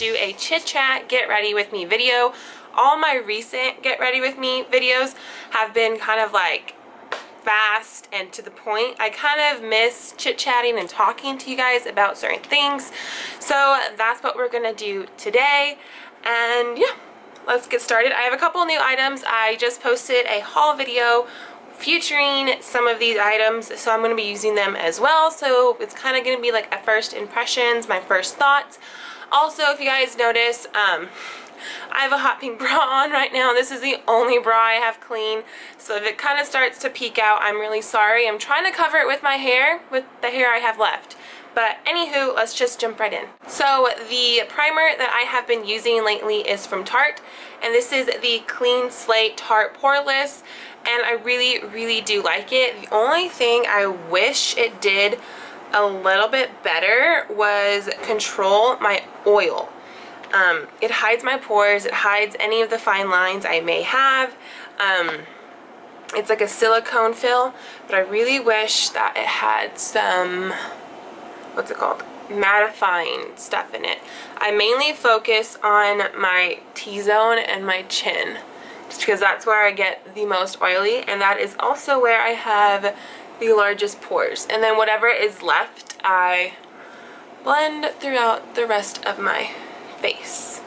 do a chit chat get ready with me video. All my recent get ready with me videos have been kind of like fast and to the point. I kind of miss chit-chatting and talking to you guys about certain things, so that's what we're gonna do today. And yeah, let's get started. I have a couple new items. I just posted a haul video featuring some of these items, so I'm going to be using them as well. So it's kind of going to be like a first impressions, my first thoughts. Also, if you guys notice, I have a hot pink bra on right now. This is the only bra I have clean, so if it kind of starts to peek out, I'm really sorry. I'm trying to cover it with my hair, with the hair I have left. But anywho, let's just jump right in. So the primer that I have been using lately is from Tarte, and this is the Clean Slate Tarte Poreless, and I really do like it. The only thing I wish it did a little bit better was control my oil. It hides my pores, it hides any of the fine lines I may have. It's like a silicone fill, but I really wish that it had some, what's it called, mattifying stuff in it. I mainly focus on my T-zone and my chin, just because that's where I get the most oily, and that is also where I have the largest pores. And then whatever is left, I blend throughout the rest of my face.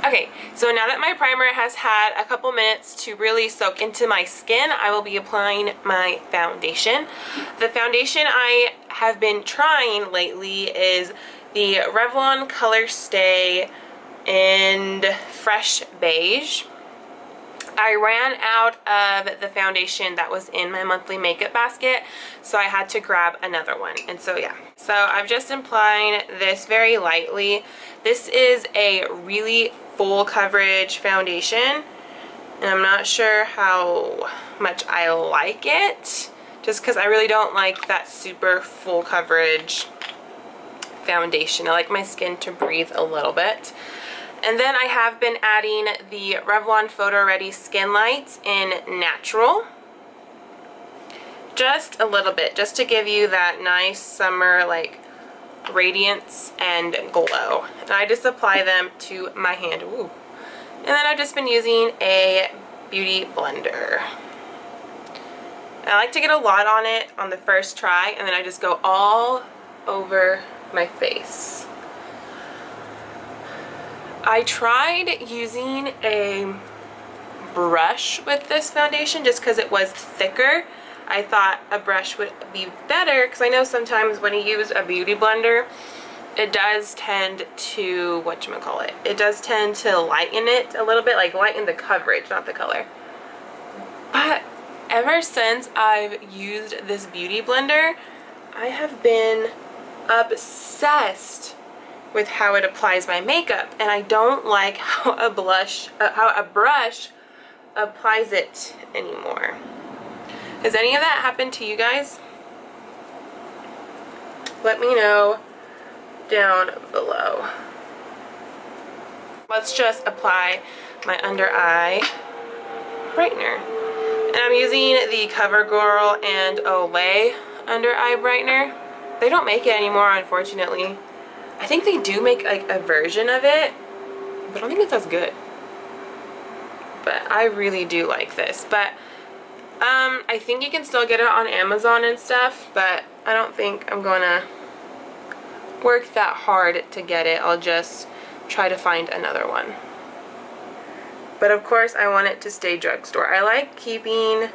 Okay, so now that my primer has had a couple minutes to really soak into my skin, I will be applying my foundation. The foundation I have been trying lately is the Revlon Color Stay in Fresh Beige. I ran out of the foundation that was in my monthly makeup basket, so I had to grab another one. And so yeah, so I've just applying this very lightly. This is a really full coverage foundation, and I'm not sure how much I like it, just because I really don't like that super full coverage foundation. I like my skin to breathe a little bit. And then I have been adding the Revlon Photo Ready Skin Lights in Natural. Just a little bit, just to give you that nice summer like radiance and glow. And I just apply them to my hand. Ooh. And then I've just been using a beauty blender. I like to get a lot on it on the first try, and then I just go all over my face. I tried using a brush with this foundation just because it was thicker. I thought a brush would be better, because I know sometimes when you use a beauty blender, it does tend to, whatchamacallit, it does tend to lighten it a little bit, like lighten the coverage, not the color. But ever since I've used this beauty blender, I have been obsessed with how it applies my makeup, and I don't like how a brush applies it anymore. Has any of that happened to you guys? Let me know down below. Let's just apply my under eye brightener, and I'm using the CoverGirl and Olay under eye brightener. They don't make it anymore, unfortunately. I think they do make like a version of it, but I don't think it's as good. But I really do like this. But I think you can still get it on Amazon and stuff, but I don't think I'm gonna work that hard to get it. I'll just try to find another one. But of course I want it to stay drugstore. I like keeping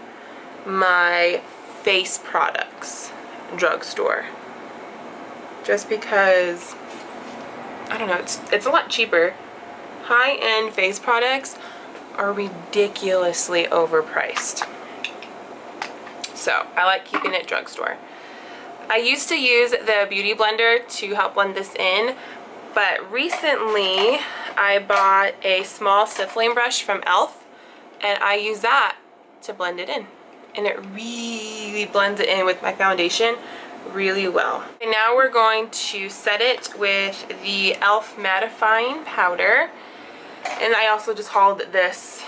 my face products drugstore, just because, I don't know, it's a lot cheaper. High-end face products are ridiculously overpriced. So I like keeping it drugstore. I used to use the beauty blender to help blend this in, but recently I bought a small stippling brush from e.l.f. and I use that to blend it in. And it really blends it in with my foundation really well. And now we're going to set it with the e.l.f. mattifying powder. And I also just hauled this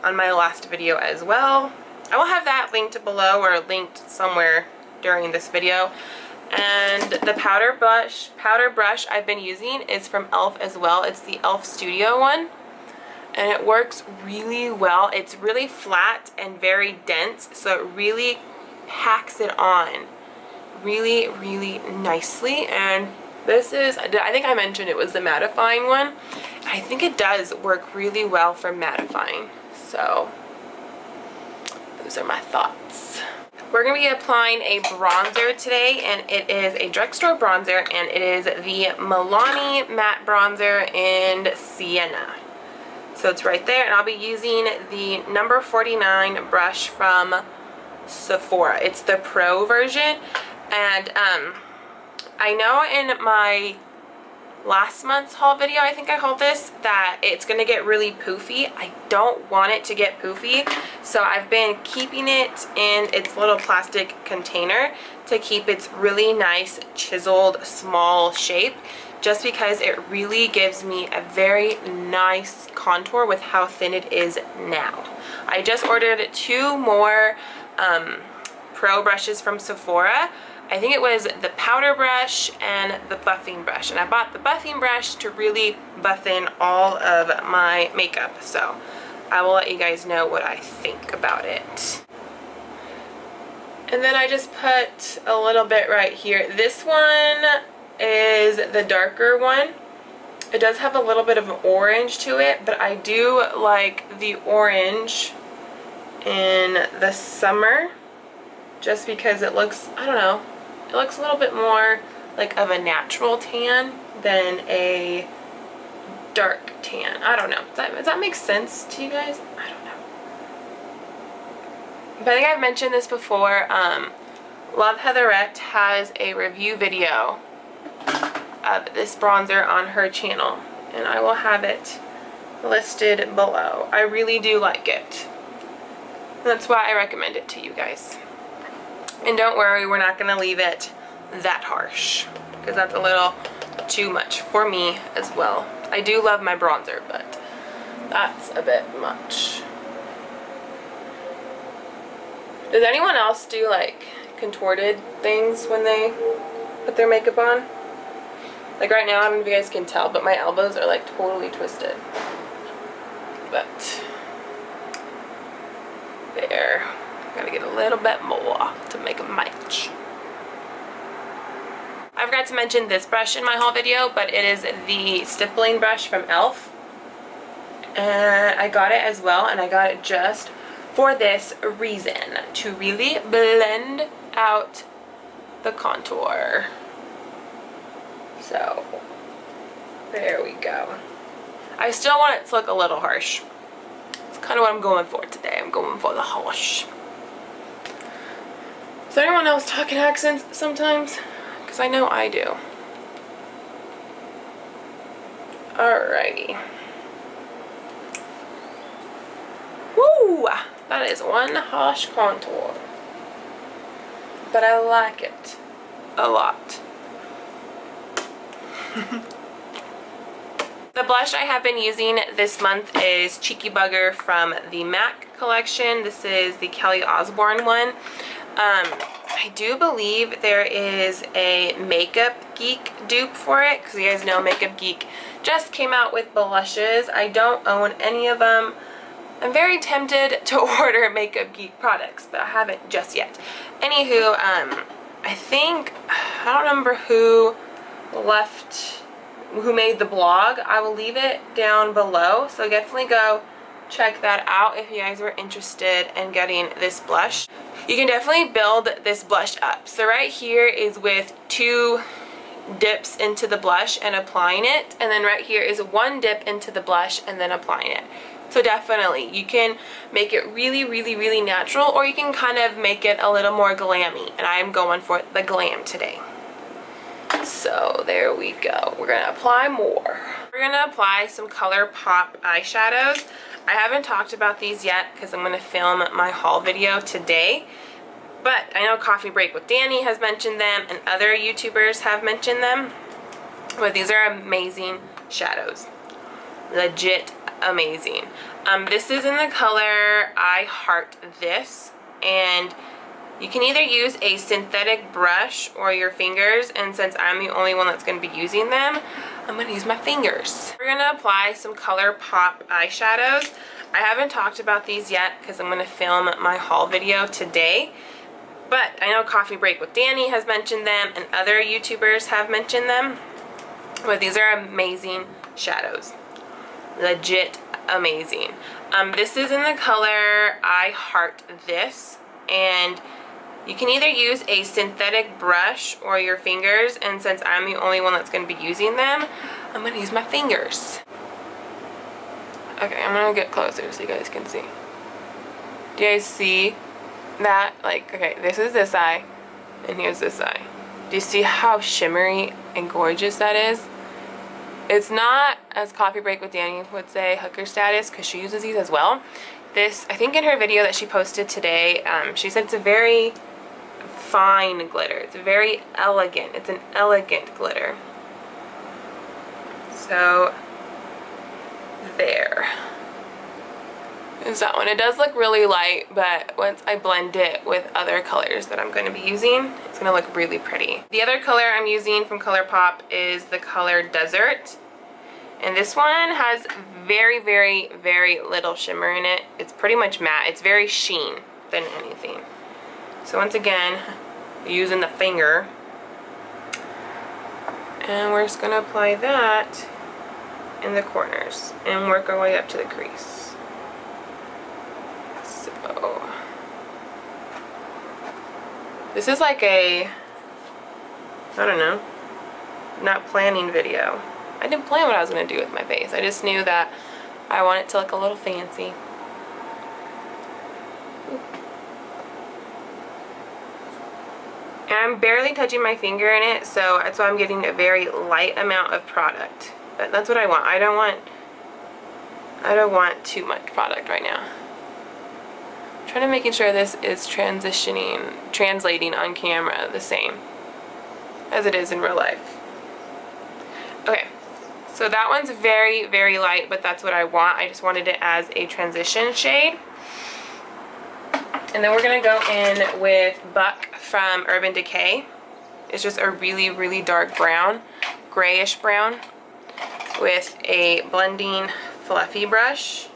on my last video as well. I will have that linked below, or linked somewhere during this video. And the powder brush I've been using is from e.l.f. as well. It's the e.l.f. Studio one. And it works really well. It's really flat and very dense, so it really packs it on really, really nicely. And this is, I think I mentioned it was the mattifying one. I think it does work really well for mattifying. So those are my thoughts. We're going to be applying a bronzer today, and it is a drugstore bronzer, and it is the Milani Matte Bronzer in Sienna. So it's right there, and I'll be using the number 49 brush from Sephora. It's the Pro version, and I know in my last month's haul video, I think I hauled this, that it's going to get really poofy. I don't want it to get poofy, so I've been keeping it in its little plastic container to keep its really nice chiseled small shape, just because it really gives me a very nice contour with how thin it is now. I just ordered 2 more Pro brushes from Sephora. I think it was the powder brush and the buffing brush, and I bought the buffing brush to really buff in all of my makeup, so I will let you guys know what I think about it. And then I just put a little bit right here. This one is the darker one. It does have a little bit of an orange to it, but I do like the orange in the summer just because it looks, I don't know, it looks a little bit more like of a natural tan than a dark tan. I don't know. Does that make sense to you guys? I don't know. But I think I've mentioned this before. Love Heatherette has a review video of this bronzer on her channel, and I will have it listed below. I really do like it. That's why I recommend it to you guys. And don't worry, we're not going to leave it that harsh, because that's a little too much for me as well. I do love my bronzer, but that's a bit much. Does anyone else do like contorted things when they put their makeup on? Like right now, I don't know if you guys can tell, but my elbows are like totally twisted. But there. Gotta get a little bit more to make a match. I forgot to mention this brush in my haul video, but it is the stippling brush from e.l.f. And I got it as well, and I got it just for this reason, to really blend out the contour. So there we go. I still want it to look a little harsh. It's kind of what I'm going for today. I'm going for the harsh. Does anyone else talk in accents sometimes? Because I know I do. Alrighty. Woo! That is one harsh contour. But I like it a lot. The blush I have been using this month is Cheeky Bugger from the MAC collection. This is the Kelly Osbourne one. I do believe there is a Makeup Geek dupe for it, because you guys know Makeup Geek just came out with blushes. I don't own any of them. I'm very tempted to order Makeup Geek products, but I haven't just yet. Anywho, I think, I don't remember who made the blog. I will leave it down below, so definitely go check that out if you guys were interested in getting this blush. You can definitely build this blush up. So right here is with 2 dips into the blush and applying it, and then right here is 1 dip into the blush and then applying it. So definitely you can make it really, really, really natural, or you can kind of make it a little more glammy, and I am going for the glam today. So there we go. We're gonna apply more. We're gonna apply some ColourPop eyeshadows. I haven't talked about these yet because I'm gonna film my haul video today, but I know Coffee Break with Danny has mentioned them and other YouTubers have mentioned them. But these are amazing shadows. Legit amazing. This is in the color I Heart This, and You can either use a synthetic brush or your fingers, and since I'm the only one that's going to be using them, I'm going to use my fingers. We're going to apply some ColourPop eyeshadows. I haven't talked about these yet because I'm going to film my haul video today, but I know Coffee Break with Danny has mentioned them and other YouTubers have mentioned them, but these are amazing shadows. Legit amazing. This is in the color I Heart This, and you can either use a synthetic brush or your fingers, and since I'm the only one that's going to be using them, I'm going to use my fingers. Okay, I'm going to get closer so you guys can see. Do you guys see that? Like, okay, this is this eye, and here's this eye. Do you see how shimmery and gorgeous that is? It's not, as Coffee Break with Danny would say, hooker status, because she uses these as well. This, I think in her video that she posted today, she said it's a very fine glitter. It's very elegant. It's an elegant glitter. So there is that one. It does look really light, but once I blend it with other colors that I'm going to be using, it's going to look really pretty. The other color I'm using from ColourPop is the color Desert, and this one has very, very, very little shimmer in it. It's pretty much matte. It's very sheen than anything. So once again, using the finger, and we're just going to apply that in the corners and work our way up to the crease. So this is like a, I don't know, not planning video. I didn't plan what I was going to do with my face. I just knew that I want it to look a little fancy. And I'm barely touching my finger in it, so that's why I'm getting a very light amount of product. But that's what I want. I don't want too much product right now. I'm trying to making sure this is translating on camera the same as it is in real life. Okay, so that one's very, very light, but that's what I want. I just wanted it as a transition shade. And then we're going to go in with Buck from Urban Decay. It's just a really, really dark brown, grayish brown, with a blending fluffy brush.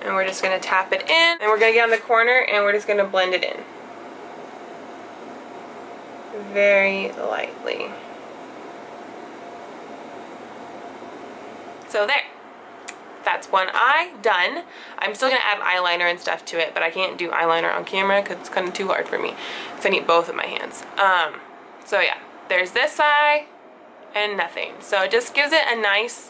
And we're just going to tap it in. And we're going to get on the corner and we're just going to blend it in. Very lightly. So there. That's one eye done. I'm still going to add eyeliner and stuff to it, but I can't do eyeliner on camera because it's kind of too hard for me. So I need both of my hands. So yeah, there's this eye and nothing. So it just gives it a nice,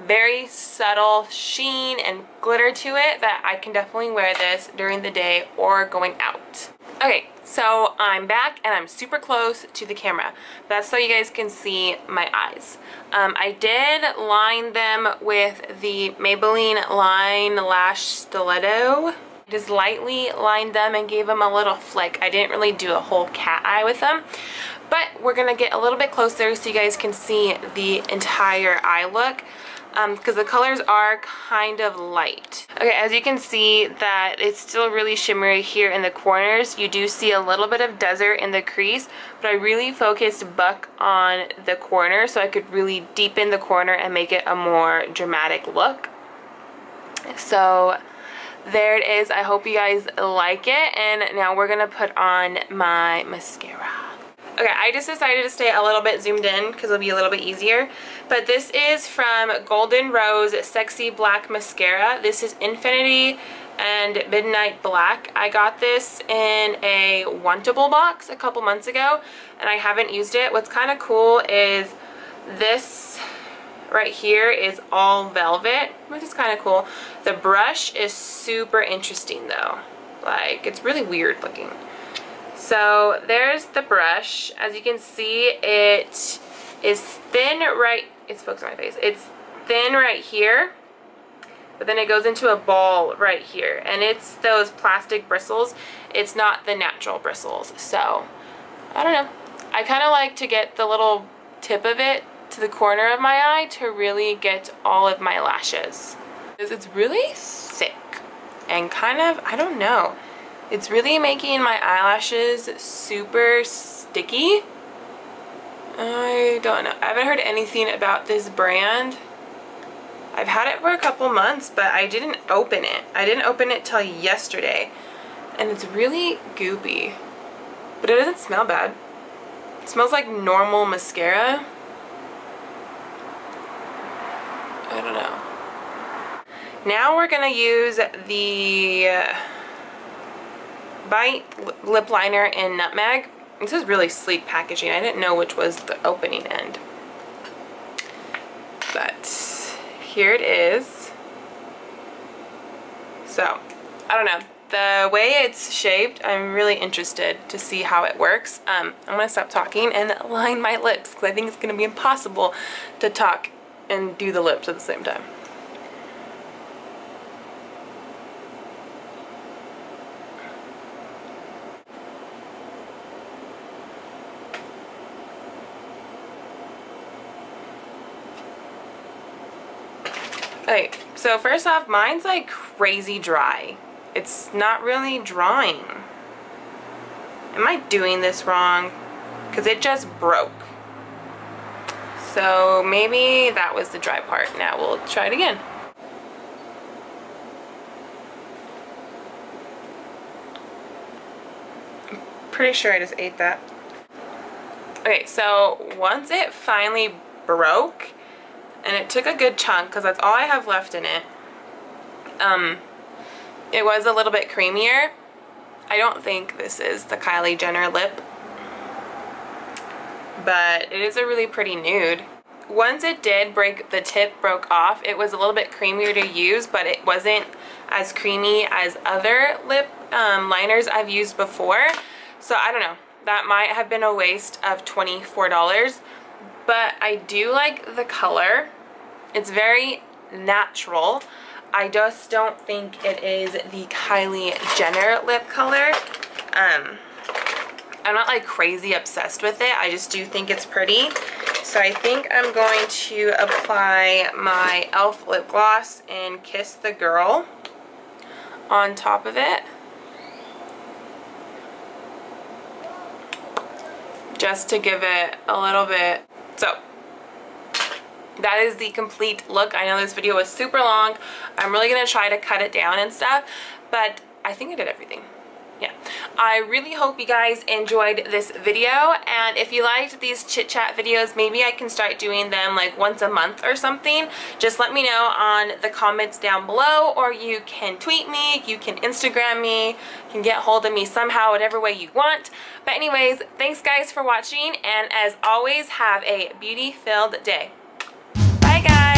very subtle sheen and glitter to it that I can definitely wear this during the day or going out. Okay, so I'm back and I'm super close to the camera. That's so you guys can see my eyes. I did line them with the Maybelline Line Lash Stiletto. Just lightly lined them and gave them a little flick. I didn't really do a whole cat eye with them, but we're gonna get a little bit closer so you guys can see the entire eye look. Because the colors are kind of light. Okay, as you can see that it's still really shimmery here in the corners. You do see a little bit of desert in the crease, but I really focused Buck on the corner so I could really deepen the corner and make it a more dramatic look. So there it is. I hope you guys like it, and now we're gonna put on my mascara. Okay, I just decided to stay a little bit zoomed in because it'll be a little bit easier. But this is from Golden Rose Sexy Black Mascara. This is Infinity and Midnight Black. I got this in a Wantable box a couple months ago, and I haven't used it. What's kind of cool is this right here is all velvet, which is kind of cool. The brush is super interesting though. Like, it's really weird looking. So there's the brush. As you can see, it is thin right, it's focused on my face. It's thin right here, but then it goes into a ball right here. And it's those plastic bristles. It's not the natural bristles. So, I don't know. I kind of like to get the little tip of it to the corner of my eye to really get all of my lashes. Because it's really thick and kind of, I don't know. It's really making my eyelashes super sticky. I don't know. I haven't heard anything about this brand. I've had it for a couple months, but I didn't open it. I didn't open it till yesterday. And it's really goopy. But it doesn't smell bad. It smells like normal mascara. I don't know. Now we're gonna use the Bite lip liner in Nutmeg. This is really sleek packaging. I didn't know which was the opening end. But here it is. So, I don't know. The way it's shaped, I'm really interested to see how it works. I'm gonna stop talking and line my lips because I think it's gonna be impossible to talk and do the lips at the same time. Okay, so first off, mine's like crazy dry. It's not really drying. Am I doing this wrong? Because it just broke. So maybe that was the dry part. Now we'll try it again. I'm pretty sure I just ate that. Okay, so once it finally broke, and it took a good chunk because that's all I have left in it, it was a little bit creamier. I don't think this is the Kylie Jenner lip, but it is a really pretty nude. Once it did break, the tip broke off, it was a little bit creamier to use, but it wasn't as creamy as other lip liners I've used before. So I don't know, that might have been a waste of $24, but I do like the color. It's very natural. I just don't think it is the Kylie Jenner lip color. I'm not like crazy obsessed with it. I just do think it's pretty. So I think I'm going to apply my e.l.f. lip gloss and Kiss the Girl on top of it. Just to give it a little bit. So that is the complete look. I know this video was super long. I'm really gonna try to cut it down and stuff, but I think I did everything. Yeah, I really hope you guys enjoyed this video, and if you liked these chit chat videos, maybe I can start doing them like once a month or something. Just let me know on the comments down below, or you can tweet me, you can Instagram me, you can get hold of me somehow, whatever way you want. But anyways, thanks guys for watching, and as always, have a beauty-filled day. Bye guys!